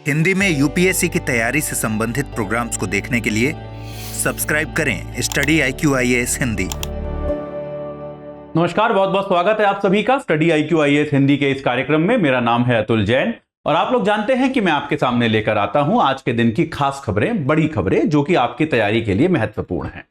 हिंदी में यूपीएससी की तैयारी से संबंधित प्रोग्राम्स को देखने के लिए सब्सक्राइब करें स्टडी IQ-IAS हिंदी। नमस्कार, बहुत बहुत स्वागत है आप सभी का स्टडी IQ-IAS हिंदी के इस कार्यक्रम में। मेरा नाम है अतुल जैन और आप लोग जानते हैं कि मैं आपके सामने लेकर आता हूं आज के दिन की खास खबरें, बड़ी खबरें जो कि आपकी तैयारी के लिए महत्वपूर्ण हैं।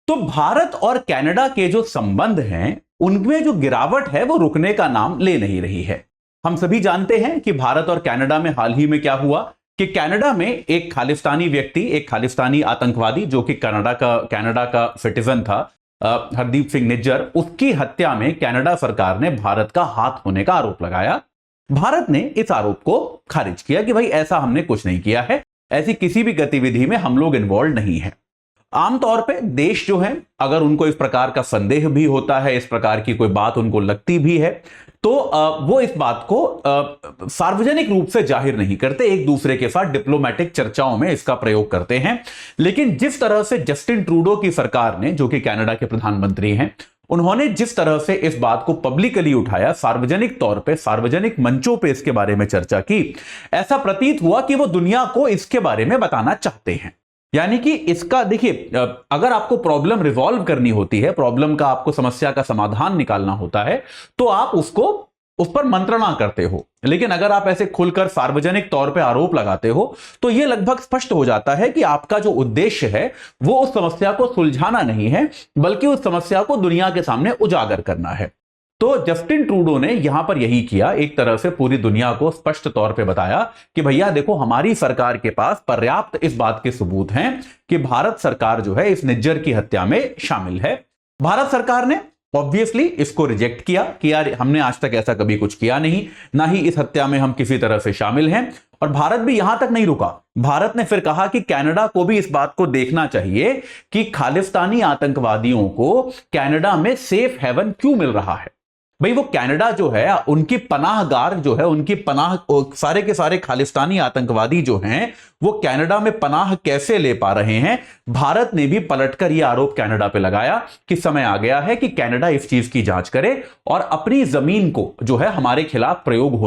तो भारत और कनाडा के जो संबंध हैं उनमें जो गिरावट है वो रुकने का नाम ले नहीं रही है। हम सभी जानते हैं कि भारत और कनाडा में हाल ही में क्या हुआ कि कनाडा में एक खालिस्तानी व्यक्ति, एक खालिस्तानी आतंकवादी जो कि कनाडा का सिटीजन था, हरदीप सिंह निज्जर, उसकी हत्या में कनाडा सरकार ने भारत का हाथ होने का आरोप लगाया। भारत ने इस आरोप को खारिज किया कि भाई ऐसा हमने कुछ नहीं किया है, ऐसी किसी भी गतिविधि में हम लोग इन्वॉल्व नहीं है। आमतौर पे देश जो है अगर उनको इस प्रकार का संदेह भी होता है, इस प्रकार की कोई बात उनको लगती भी है, तो वो इस बात को सार्वजनिक रूप से जाहिर नहीं करते, एक दूसरे के साथ डिप्लोमेटिक चर्चाओं में इसका प्रयोग करते हैं। लेकिन जिस तरह से जस्टिन ट्रूडो की सरकार ने, जो कि कनाडा के प्रधानमंत्री हैं, उन्होंने जिस तरह से इस बात को पब्लिकली उठाया, सार्वजनिक तौर पे, सार्वजनिक मंचों पे इसके बारे में चर्चा की, ऐसा प्रतीत हुआ कि वो दुनिया को इसके बारे में बताना चाहते हैं। यानी कि इसका देखिए, अगर आपको प्रॉब्लम रिजॉल्व करनी होती है, प्रॉब्लम का आपको समस्या का समाधान निकालना होता है, तो आप उस पर मंत्रणा करते हो। लेकिन अगर आप ऐसे खुलकर सार्वजनिक तौर पे आरोप लगाते हो तो यह लगभग स्पष्ट हो जाता है कि आपका जो उद्देश्य है वो उस समस्या को सुलझाना नहीं है, बल्कि उस समस्या को दुनिया के सामने उजागर करना है। तो जस्टिन ट्रूडो ने यहां पर यही किया, एक तरह से पूरी दुनिया को स्पष्ट तौर पे बताया कि भैया देखो, हमारी सरकार के पास पर्याप्त इस बात के सबूत हैं कि भारत सरकार जो है इस निज्जर की हत्या में शामिल है। भारत सरकार ने ऑब्वियसली इसको रिजेक्ट किया कि यार हमने आज तक ऐसा कभी कुछ किया नहीं, ना ही इस हत्या में हम किसी तरह से शामिल हैं। और भारत भी यहां तक नहीं रुका, भारत ने फिर कहा कि कनाडा को भी इस बात को देखना चाहिए कि खालिस्तानी आतंकवादियों को कनाडा में सेफ हेवन क्यों मिल रहा है। भाई वो कनाडा जो है, उनकी पनाहगार जो है, उनकी पनाह, सारे के सारे खालिस्तानी आतंकवादी जो हैं वो कनाडा में पनाह कैसे ले पा रहे हैं। भारत ने भी पलटकर यह आरोप कनाडा पे लगाया कि समय आ गया है कि कनाडा इस चीज की जांच करे और अपनी जमीन को जो है हमारे खिलाफ प्रयोग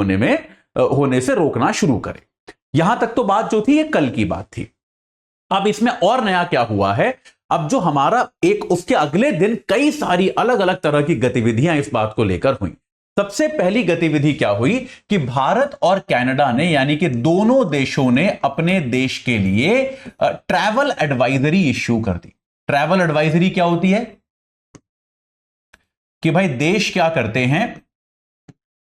होने से रोकना शुरू करे। यहां तक तो बात जो थी ये कल की बात थी। अब इसमें और नया क्या हुआ है, अब जो हमारा एक उसके अगले दिन कई सारी अलग अलग तरह की गतिविधियां इस बात को लेकर हुई। सबसे पहली गतिविधि क्या हुई कि भारत और कनाडा ने, यानी कि दोनों देशों ने अपने देश के लिए ट्रैवल एडवाइजरी इश्यू कर दी। ट्रैवल एडवाइजरी क्या होती है कि भाई देश क्या करते हैं,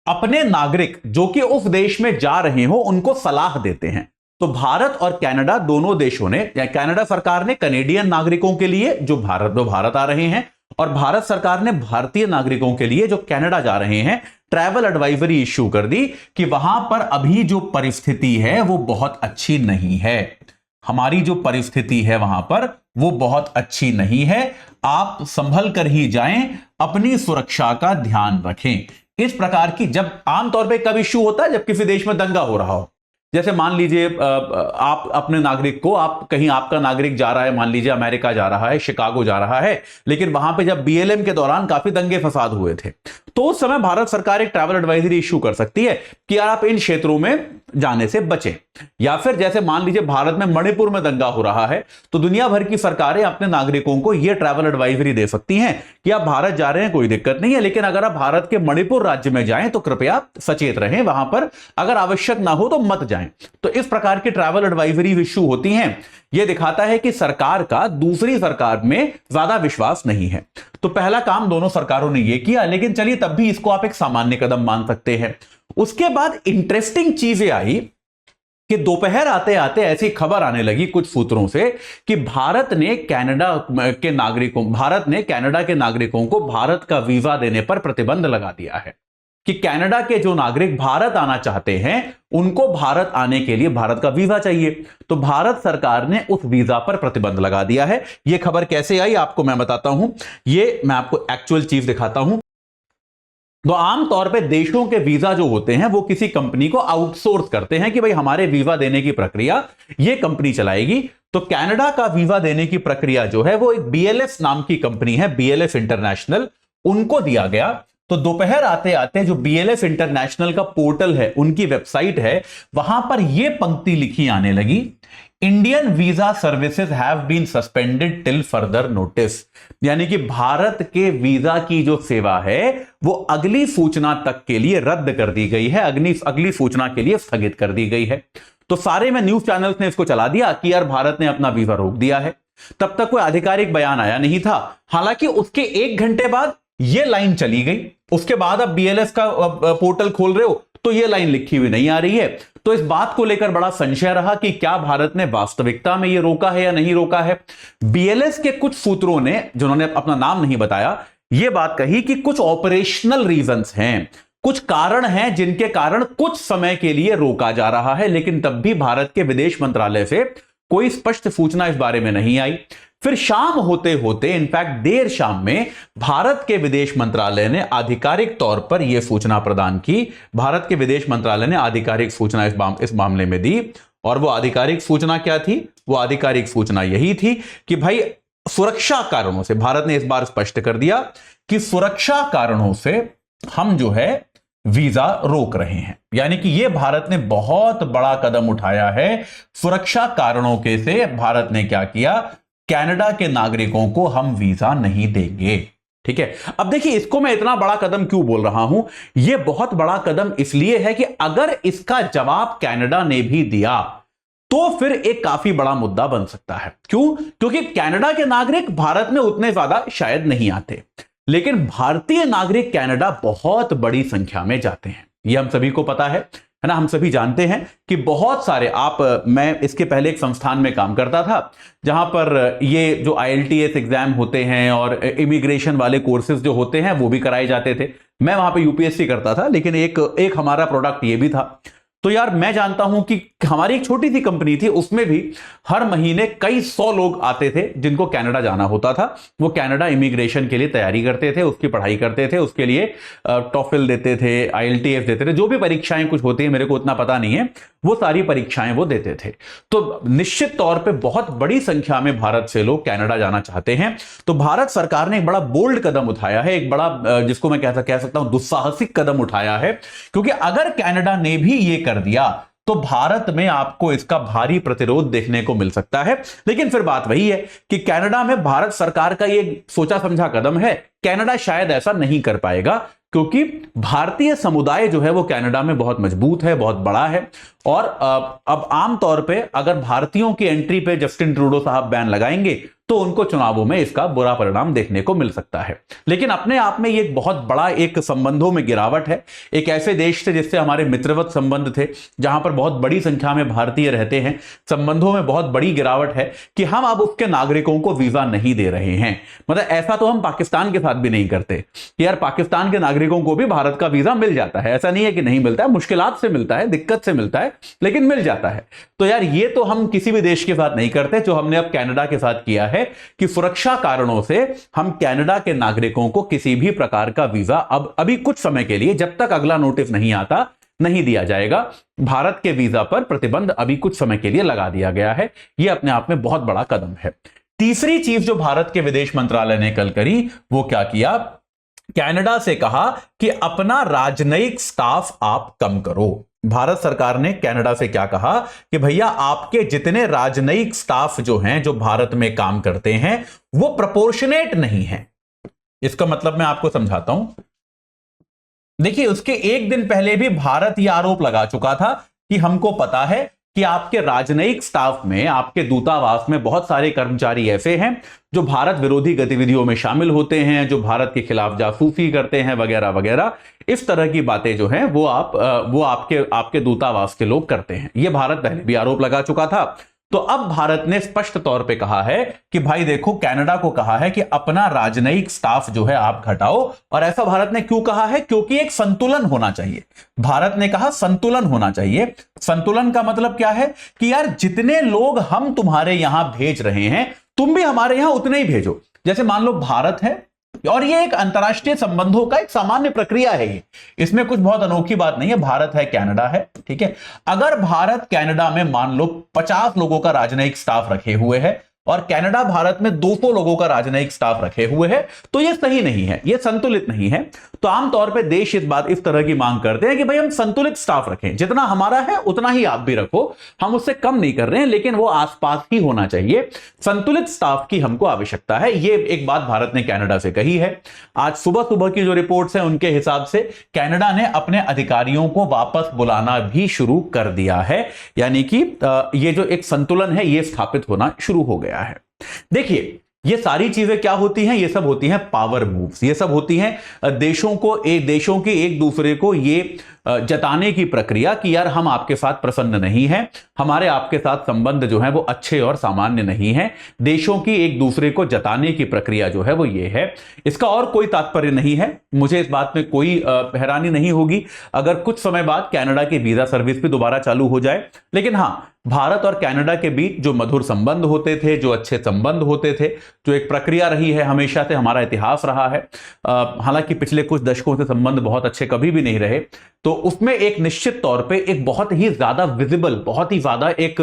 अपने नागरिक जो कि उस देश में जा रहे हो उनको सलाह देते हैं। तो भारत और कनाडा दोनों देशों ने, या कनाडा सरकार ने कैनेडियन नागरिकों के लिए जो भारत आ रहे हैं, और भारत सरकार ने भारतीय नागरिकों के लिए जो कनाडा जा रहे हैं, ट्रैवल एडवाइजरी इश्यू कर दी कि वहां पर अभी जो परिस्थिति है वो बहुत अच्छी नहीं है। हमारी जो परिस्थिति है वहां पर वो बहुत अच्छी नहीं है, आप संभल कर ही जाएं, अपनी सुरक्षा का ध्यान रखें। इस प्रकार की, जब आमतौर पर कब इश्यू होता है, जब किसी देश में दंगा हो रहा हो। जैसे मान लीजिए आप अपने नागरिक को, आप कहीं, आपका नागरिक जा रहा है, मान लीजिए अमेरिका जा रहा है, शिकागो जा रहा है, लेकिन वहां पे जब BLM के दौरान काफी दंगे फसाद हुए थे, तो उस समय भारत सरकार एक ट्रैवल एडवाइजरी इश्यू कर सकती है कि यार आप इन क्षेत्रों में जाने से बचें। या फिर जैसे मान लीजिए भारत में मणिपुर में दंगा हो रहा है, तो दुनिया भर की सरकारें अपने नागरिकों को यह ट्रैवल एडवाइजरी दे सकती हैं कि आप भारत जा रहे हैं, कोई दिक्कत नहीं है, लेकिन अगर आप भारत के मणिपुर राज्य में जाएं तो कृपया सचेत रहें, वहां पर अगर आवश्यक ना हो तो मत जाएं। तो इस प्रकार की ट्रैवल एडवाइजरी इश्यू होती हैं। यह दिखाता है कि सरकार का दूसरी सरकार में ज्यादा विश्वास नहीं है। तो पहला काम दोनों सरकारों ने यह किया, लेकिन चलिए तब भी इसको आप एक सामान्य कदम मान सकते हैं। उसके बाद इंटरेस्टिंग चीजें आई कि दोपहर आते आते ऐसी खबर आने लगी कुछ सूत्रों से कि भारत ने कनाडा के नागरिकों को भारत का वीजा देने पर प्रतिबंध लगा दिया है कि कनाडा के जो नागरिक भारत आना चाहते हैं उनको भारत आने के लिए भारत का वीजा चाहिए। तो भारत सरकार ने उस वीजा पर प्रतिबंध लगा दिया है। यह खबर कैसे आई आपको मैं बताता हूं, ये मैं आपको एक्चुअल चीज दिखाता हूं। तो आमतौर पे देशों के वीजा जो होते हैं वो किसी कंपनी को आउटसोर्स करते हैं कि भाई हमारे वीजा देने की प्रक्रिया ये कंपनी चलाएगी। तो कनाडा का वीजा देने की प्रक्रिया जो है वो एक BLS नाम की कंपनी है, BLS इंटरनेशनल, उनको दिया गया। तो दोपहर आते आते जो BLS इंटरनेशनल का पोर्टल है, उनकी वेबसाइट है, वहां पर यह पंक्ति लिखी आने लगी, Indian visa services have been suspended till further notice. यानी कि भारत के वीजा की जो सेवा है वो अगली सूचना तक के लिए रद्द कर दी गई है, अगली सूचना के लिए स्थगित कर दी गई है। तो सारे में न्यूज चैनल्स ने इसको चला दिया कि यार भारत ने अपना वीजा रोक दिया है। तब तक कोई आधिकारिक बयान आया नहीं था। हालांकि उसके 1 घंटे बाद यह लाइन चली गई। उसके बाद अब BLS का पोर्टल खोल रहे हो तो यह लाइन लिखी हुई नहीं आ रही है। तो इस बात को लेकर बड़ा संशय रहा कि क्या भारत ने वास्तविकता में यह रोका है या नहीं रोका है। BLS के कुछ सूत्रों ने, जिन्होंने अपना नाम नहीं बताया, यह बात कही कि कुछ ऑपरेशनल रीजंस हैं, कुछ कारण हैं जिनके कारण कुछ समय के लिए रोका जा रहा है, लेकिन तब भी भारत के विदेश मंत्रालय से कोई स्पष्ट सूचना इस बारे में नहीं आई। फिर शाम होते होते, इनफैक्ट देर शाम में, भारत के विदेश मंत्रालय ने आधिकारिक तौर पर यह सूचना प्रदान की। भारत के विदेश मंत्रालय ने आधिकारिक सूचना इस मामले में दी। और वो आधिकारिक सूचना क्या थी? वो आधिकारिक सूचना यही थी कि भाई सुरक्षा कारणों से, भारत ने इस बार स्पष्ट कर दिया कि सुरक्षा कारणों से हम जो है वीजा रोक रहे हैं। यानी कि यह भारत ने बहुत बड़ा कदम उठाया है। सुरक्षा कारणों के से भारत ने क्या किया? कनाडा के नागरिकों को हम वीजा नहीं देंगे। ठीक है, अब देखिए इसको मैं इतना बड़ा कदम क्यों बोल रहा हूं? यह बहुत बड़ा कदम इसलिए है कि अगर इसका जवाब कनाडा ने भी दिया तो फिर एक काफी बड़ा मुद्दा बन सकता है। क्यों? क्योंकि कनाडा के नागरिक भारत में उतने ज्यादा शायद नहीं आते, लेकिन भारतीय नागरिक कनाडा बहुत बड़ी संख्या में जाते हैं। यह हम सभी को पता है ना? हम सभी जानते हैं कि बहुत सारे मैं इसके पहले एक संस्थान में काम करता था जहां पर ये जो IELTS एग्जाम होते हैं और इमिग्रेशन वाले कोर्सेज जो होते हैं वो भी कराए जाते थे। मैं वहां पे UPSC करता था, लेकिन एक हमारा प्रोडक्ट ये भी था। तो यार मैं जानता हूं कि हमारी एक छोटी सी कंपनी थी, उसमें भी हर महीने कई 100 लोग आते थे जिनको कनाडा जाना होता था। वो कनाडा इमिग्रेशन के लिए तैयारी करते थे, उसकी पढ़ाई करते थे, उसके लिए TOEFL देते थे, IELTS देते थे, जो भी परीक्षाएं कुछ होती है, मेरे को उतना पता नहीं है, वो सारी परीक्षाएं वो देते थे। तो निश्चित तौर पर बहुत बड़ी संख्या में भारत से लोग कनाडा जाना चाहते हैं। तो भारत सरकार ने एक बड़ा बोल्ड कदम उठाया है, एक बड़ा जिसको मैं कह सकता हूं दुस्साहसिक कदम उठाया है। क्योंकि अगर कनाडा ने भी ये कर दिया तो भारत में आपको इसका भारी प्रतिरोध देखने को मिल सकता है। लेकिन फिर बात वही है कि कनाडा में भारत सरकार का ये सोचा समझा कदम है। कनाडा शायद ऐसा नहीं कर पाएगा क्योंकि भारतीय समुदाय जो है वो कनाडा में बहुत मजबूत है, बहुत बड़ा है। और अब आमतौर पे अगर भारतीयों की एंट्री पे जस्टिन ट्रूडो साहब बैन लगाएंगे तो उनको चुनावों में इसका बुरा परिणाम देखने को मिल सकता है। लेकिन अपने आप में ये बहुत बड़ा एक संबंधों में गिरावट है। एक ऐसे देश से जिससे हमारे मित्रवत संबंध थे, जहां पर बहुत बड़ी संख्या में भारतीय रहते हैं, संबंधों में बहुत बड़ी गिरावट है कि हम अब उसके नागरिकों को वीजा नहीं दे रहे हैं। मतलब ऐसा तो हम पाकिस्तान के साथ भी नहीं करते कि यार पाकिस्तान के नागरिकों को भी भारत का वीजा मिल जाता है। ऐसा नहीं है कि नहीं मिलता है, मुश्किलात से मिलता है, दिक्कत से मिलता है, लेकिन मिल जाता है। तो यार ये तो हम किसी भी देश के साथ नहीं करते। जो हमने अब कनाडा के साथ किया है कि सुरक्षा कारणों से हम कनाडा के नागरिकों को किसी भी प्रकार का वीजा अब अभी कुछ समय के लिए, जब तक अगला नोटिस नहीं आता, नहीं दिया जाएगा। भारत के वीजा पर प्रतिबंध अभी कुछ समय के लिए लगा दिया गया है। यह अपने आप में बहुत बड़ा कदम है। तीसरी चीज जो भारत के विदेश मंत्रालय ने कल करी, वो क्या किया? कनाडा से कहा कि अपना राजनयिक स्टाफ आप कम करो। भारत सरकार ने कनाडा से क्या कहा कि भैया आपके जितने राजनयिक स्टाफ जो हैं, जो भारत में काम करते हैं, वो प्रोपोर्शनेट नहीं है। इसका मतलब मैं आपको समझाता हूं। देखिए उसके 1 दिन पहले भी भारत यह आरोप लगा चुका था कि हमको पता है कि आपके राजनयिक स्टाफ में, आपके दूतावास में बहुत सारे कर्मचारी ऐसे हैं जो भारत विरोधी गतिविधियों में शामिल होते हैं, जो भारत के खिलाफ जासूसी करते हैं, वगैरह वगैरह। इस तरह की बातें जो हैं वो आपके दूतावास के लोग करते हैं। ये भारत पहले भी आरोप लगा चुका था। तो अब भारत ने स्पष्ट तौर पे कहा है कि भाई देखो, कनाडा को कहा है कि अपना राजनयिक स्टाफ जो है आप घटाओ। और ऐसा भारत ने क्यों कहा है? क्योंकि एक संतुलन होना चाहिए। भारत ने कहा संतुलन होना चाहिए। संतुलन का मतलब क्या है कि यार जितने लोग हम तुम्हारे यहां भेज रहे हैं, तुम भी हमारे यहां उतने ही भेजो। जैसे मान लो भारत है, और ये एक अंतर्राष्ट्रीय संबंधों का एक सामान्य प्रक्रिया है। ये इसमें कुछ बहुत अनोखी बात नहीं है। भारत है, कनाडा है, ठीक है। अगर भारत कनाडा में मान लो 50 लोगों का राजनयिक स्टाफ रखे हुए है, और कनाडा भारत में 200 लोगों का राजनयिक स्टाफ रखे हुए है, तो यह सही नहीं है, यह संतुलित नहीं है। तो आमतौर पर देश इस तरह की मांग करते हैं कि भाई हम संतुलित स्टाफ रखें, जितना हमारा है उतना ही आप भी रखो, हम उससे कम नहीं कर रहे हैं, लेकिन वो आसपास ही होना चाहिए। संतुलित स्टाफ की हमको आवश्यकता है। ये एक बात भारत ने कनाडा से कही है। आज सुबह सुबह की जो रिपोर्ट्स हैं उनके हिसाब से कनाडा ने अपने अधिकारियों को वापस बुलाना भी शुरू कर दिया है, यानी कि ये जो एक संतुलन है ये स्थापित होना शुरू हो गया है। देखिए, ये सारी चीजें क्या होती हैं? ये सब होती हैं पावर मूव्स, ये सब होती हैं देशों की एक दूसरे को ये जताने की प्रक्रिया कि यार हम आपके साथ प्रसन्न नहीं हैं, हमारे आपके साथ संबंध जो है वो अच्छे और सामान्य नहीं हैं। देशों की एक दूसरे को जताने की प्रक्रिया जो है वो ये है। इसका और कोई तात्पर्य नहीं है। मुझे इस बात में कोई हैरानी नहीं होगी अगर कुछ समय बाद कनाडा की वीजा सर्विस भी दोबारा चालू हो जाए। लेकिन हां, भारत और कनाडा के बीच जो मधुर संबंध होते थे, जो अच्छे संबंध होते थे, जो एक प्रक्रिया रही है, हमेशा से हमारा इतिहास रहा है। हालांकि पिछले कुछ दशकों से संबंध बहुत अच्छे कभी भी नहीं रहे, तो उसमें एक निश्चित तौर पे एक बहुत ही ज्यादा विजिबल, बहुत ही ज्यादा एक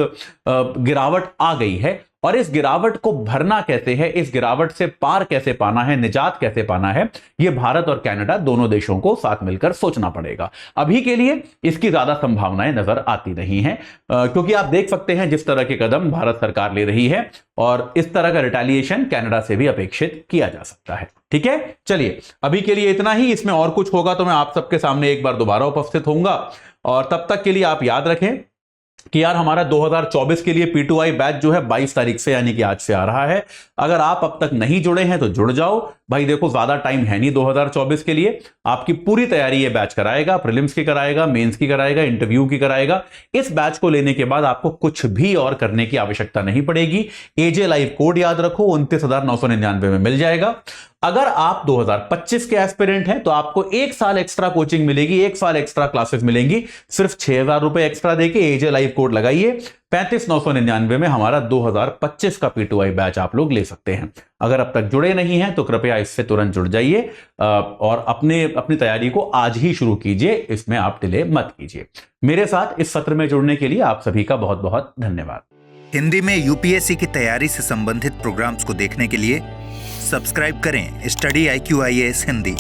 गिरावट आ गई है। और इस गिरावट को भरना कैसे है, इस गिरावट से पार कैसे पाना है, निजात कैसे पाना है, यह भारत और कनाडा दोनों देशों को साथ मिलकर सोचना पड़ेगा। अभी के लिए इसकी ज्यादा संभावनाएं नजर आती नहीं हैं, क्योंकि आप देख सकते हैं जिस तरह के कदम भारत सरकार ले रही है, और इस तरह का रिटेलिएशन कनाडा से भी अपेक्षित किया जा सकता है। ठीक है, चलिए अभी के लिए इतना ही। इसमें और कुछ होगा तो मैं आप सबके सामने एक बार दोबारा उपस्थित होऊंगा, और तब तक के लिए आप याद रखें कि यार हमारा 2024 के लिए P2I बैच जो है 22 तारीख से, यानी कि आज से आ रहा है। अगर आप अब तक नहीं जुड़े हैं तो जुड़ जाओ भाई। देखो, ज्यादा टाइम है नहीं 2024 के लिए, आपकी पूरी तैयारी ये बैच कराएगा। प्रीलिम्स की कराएगा, मेंस की कराएगा, इंटरव्यू की कराएगा। इस बैच को लेने के बाद आपको कुछ भी और करने की आवश्यकता नहीं पड़ेगी। एजे लाइव कोड याद रखो, 29,999 में मिल जाएगा। अगर आप 2025 के एस्पिरेंट हैं तो आपको 1 साल एक्स्ट्रा कोचिंग मिलेगी, 1 साल एक्स्ट्रा क्लासेस मिलेंगी। सिर्फ 6,000 रुपए एक्स्ट्रा देके एजे लाइव कोड लगाइए, 35,999 में हमारा 2025 का P2I बैच आप लोग ले सकते हैं। अगर अब तक जुड़े नहीं हैं तो कृपया इससे तुरंत जुड़ जाइए और अपनी तैयारी को आज ही शुरू कीजिए। इसमें आप डिले मत कीजिए। मेरे साथ इस सत्र में जुड़ने के लिए आप सभी का बहुत बहुत धन्यवाद। हिंदी में यूपीएससी की तैयारी से संबंधित प्रोग्राम्स को देखने के लिए सब्सक्राइब करें स्टडी IQ IAS हिंदी।